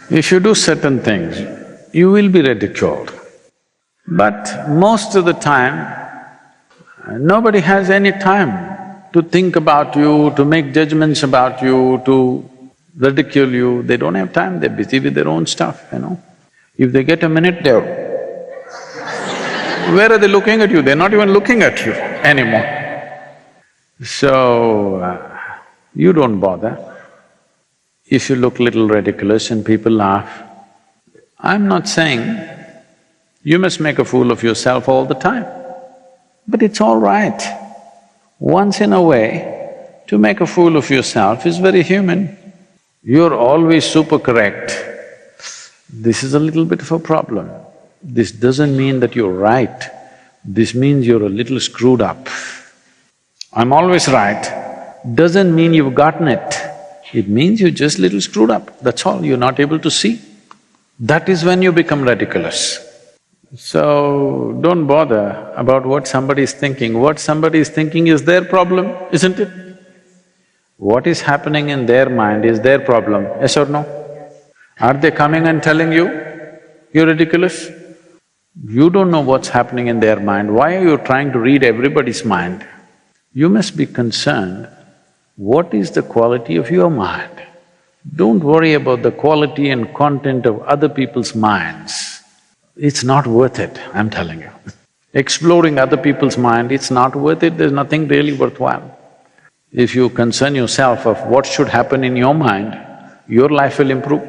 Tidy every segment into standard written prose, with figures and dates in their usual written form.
If you do certain things, you will be ridiculed. But most of the time, nobody has any time to think about you, to make judgments about you, to ridicule you. They don't have time, they're busy with their own stuff, you know. If they get a minute, they're… where are they looking at you? They're not even looking at you anymore. So, you don't bother. If you look little ridiculous and people laugh, I'm not saying you must make a fool of yourself all the time, but it's all right. Once in a way, to make a fool of yourself is very human. You're always super correct. This is a little bit of a problem. This doesn't mean that you're right, this means you're a little screwed up. I'm always right doesn't mean you've gotten it. It means you're just little screwed up, that's all, you're not able to see. That is when you become ridiculous. So, don't bother about what somebody is thinking. What somebody is thinking is their problem, isn't it? What is happening in their mind is their problem, yes or no? Are they coming and telling you, you're ridiculous? You don't know what's happening in their mind, why are you trying to read everybody's mind? You must be concerned, what is the quality of your mind? Don't worry about the quality and content of other people's minds. It's not worth it, I'm telling you. Exploring other people's mind, it's not worth it, there's nothing really worthwhile. If you concern yourself of what should happen in your mind, your life will improve.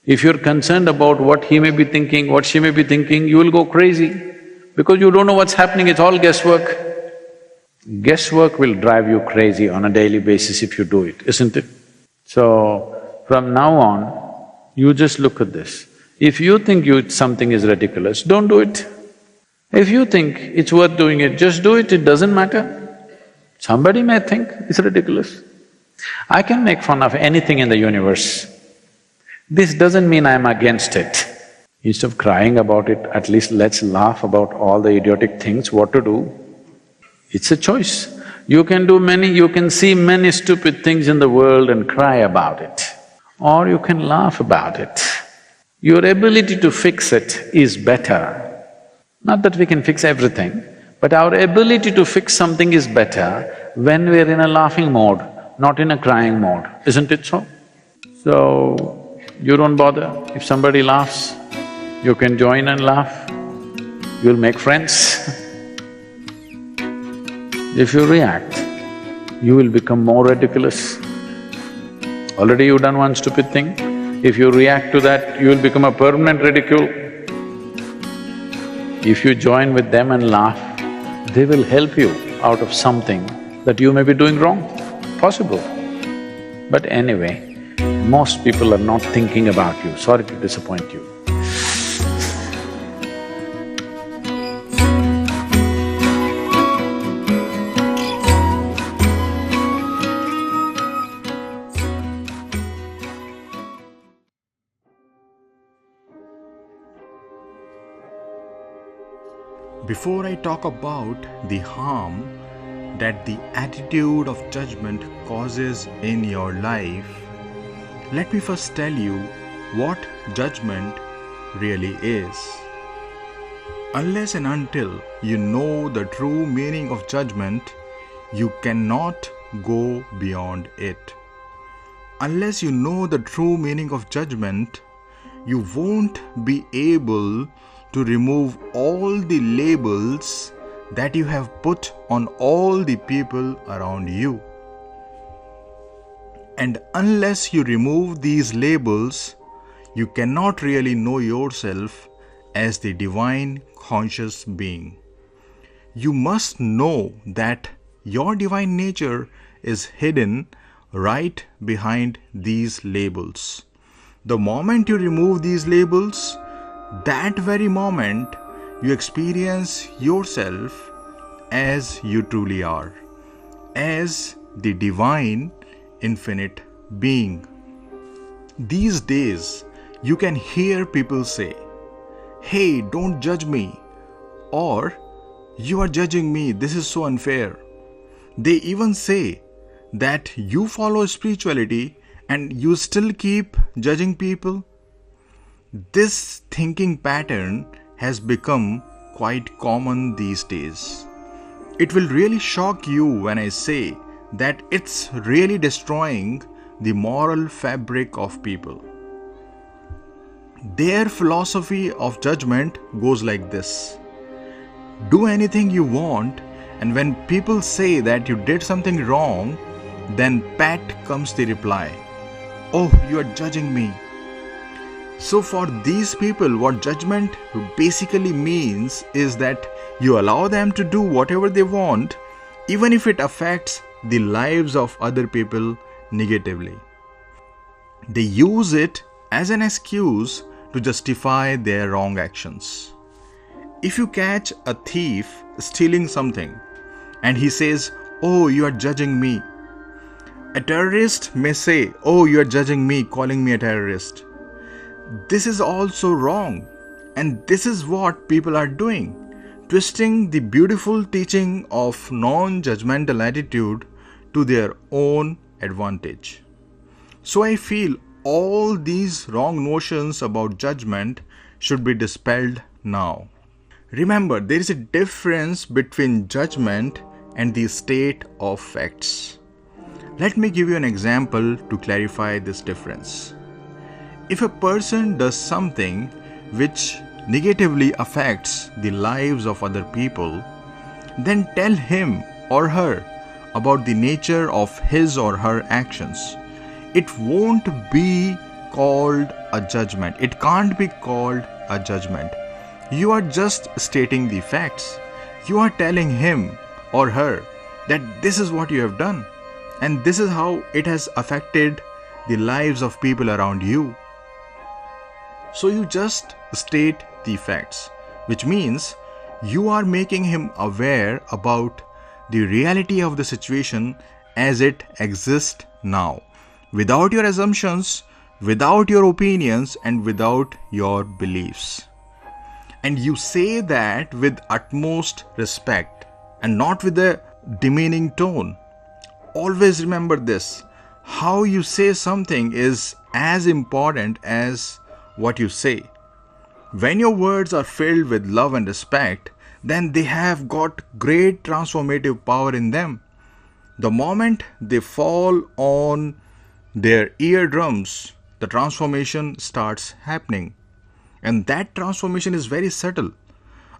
If you're concerned about what he may be thinking, what she may be thinking, you will go crazy because you don't know what's happening, it's all guesswork. Guesswork will drive you crazy on a daily basis if you do it, isn't it? So, from now on, you just look at this. If you think something is ridiculous, don't do it. If you think it's worth doing it, just do it, it doesn't matter. Somebody may think it's ridiculous. I can make fun of anything in the universe. This doesn't mean I'm against it. Instead of crying about it, at least let's laugh about all the idiotic things, what to do. It's a choice. You can see many stupid things in the world and cry about it, or you can laugh about it. Your ability to fix it is better. Not that we can fix everything, but our ability to fix something is better when we're in a laughing mode, not in a crying mode, isn't it so? So, you don't bother. If somebody laughs, you can join and laugh, you'll make friends. If you react, you will become more ridiculous. Already you've done one stupid thing, if you react to that, you will become a permanent ridicule. If you join with them and laugh, they will help you out of something that you may be doing wrong, possible. But anyway, most people are not thinking about you, sorry to disappoint you. Before I talk about the harm that the attitude of judgment causes in your life, let me first tell you what judgment really is. Unless and until you know the true meaning of judgment, you cannot go beyond it. Unless you know the true meaning of judgment, you won't be able to remove all the labels that you have put on all the people around you. And unless you remove these labels, you cannot really know yourself as the divine conscious being. You must know that your divine nature is hidden right behind these labels. The moment you remove these labels, that very moment you experience yourself as you truly are, as the divine infinite being. These days, you can hear people say, "Hey, don't judge me," or "You are judging me, this is so unfair." They even say that you follow spirituality and you still keep judging people? This thinking pattern has become quite common these days. It will really shock you when I say that it's really destroying the moral fabric of people. Their philosophy of judgment goes like this: do anything you want, and when people say that you did something wrong, then pat comes the reply, "Oh, you are judging me." So for these people, what judgment basically means is that you allow them to do whatever they want, even if it affects the lives of other people negatively. They use it as an excuse to justify their wrong actions. If you catch a thief stealing something and he says, "Oh, you are judging me," a terrorist may say, "Oh, you are judging me, calling me a terrorist." This is also wrong, and this is what people are doing, twisting the beautiful teaching of non-judgmental attitude to their own advantage. So I feel all these wrong notions about judgment should be dispelled now. Remember, there is a difference between judgment and the state of facts. Let me give you an example to clarify this difference. If a person does something which negatively affects the lives of other people, then tell him or her about the nature of his or her actions. It won't be called a judgment. It can't be called a judgment. You are just stating the facts. You are telling him or her that this is what you have done, and this is how it has affected the lives of people around you. So you just state the facts, which means you are making him aware about the reality of the situation as it exists now, without your assumptions, without your opinions, and without your beliefs. And you say that with utmost respect and not with a demeaning tone. Always remember this: how you say something is as important as what you say. When your words are filled with love and respect, then they have got great transformative power in them. The moment they fall on their eardrums, the transformation starts happening. And that transformation is very subtle.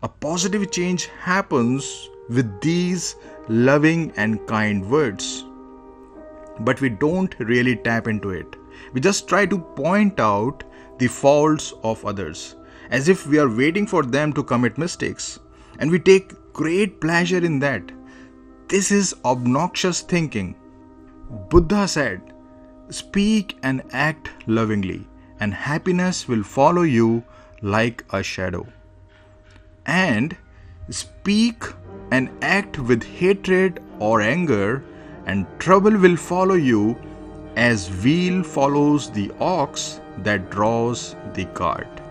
A positive change happens with these loving and kind words. But we don't really tap into it. We just try to point out the faults of others, as if we are waiting for them to commit mistakes. And we take great pleasure in that. This is obnoxious thinking. Buddha said, "Speak and act lovingly, and happiness will follow you like a shadow." And speak and act with hatred or anger, and trouble will follow you as wheel follows the ox that draws the cart.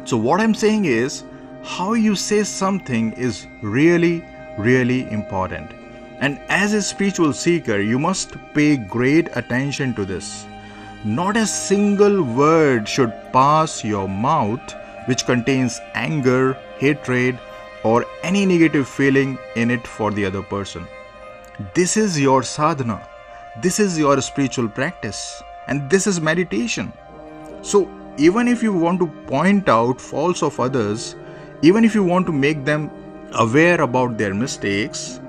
So what I'm saying is, how you say something is really, really important. And as a spiritual seeker, you must pay great attention to this. Not a single word should pass your mouth which contains anger, hatred, or any negative feeling in it for the other person. This is your sadhana. This is your spiritual practice. And this is meditation. So even if you want to point out faults of others, even if you want to make them aware about their mistakes,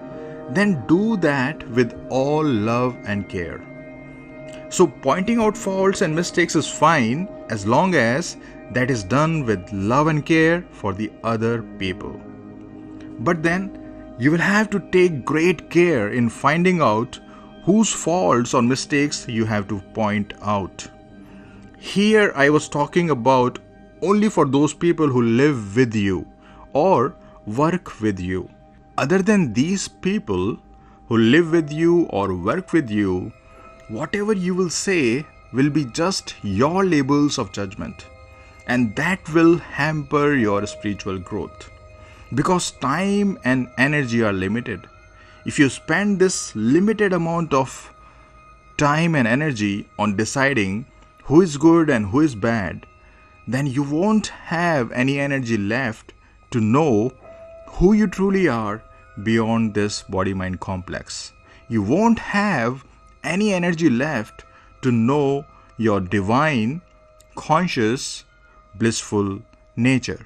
then do that with all love and care. So pointing out faults and mistakes is fine as long as that is done with love and care for the other people. But then you will have to take great care in finding out whose faults or mistakes you have to point out. Here I was talking about only for those people who live with you or work with you. Other than these people who live with you or work with you, whatever you will say will be just your labels of judgment, and that will hamper your spiritual growth. Because time and energy are limited. If you spend this limited amount of time and energy on deciding who is good and who is bad, then you won't have any energy left to know who you truly are beyond this body-mind complex. You won't have any energy left to know your divine, conscious, blissful nature.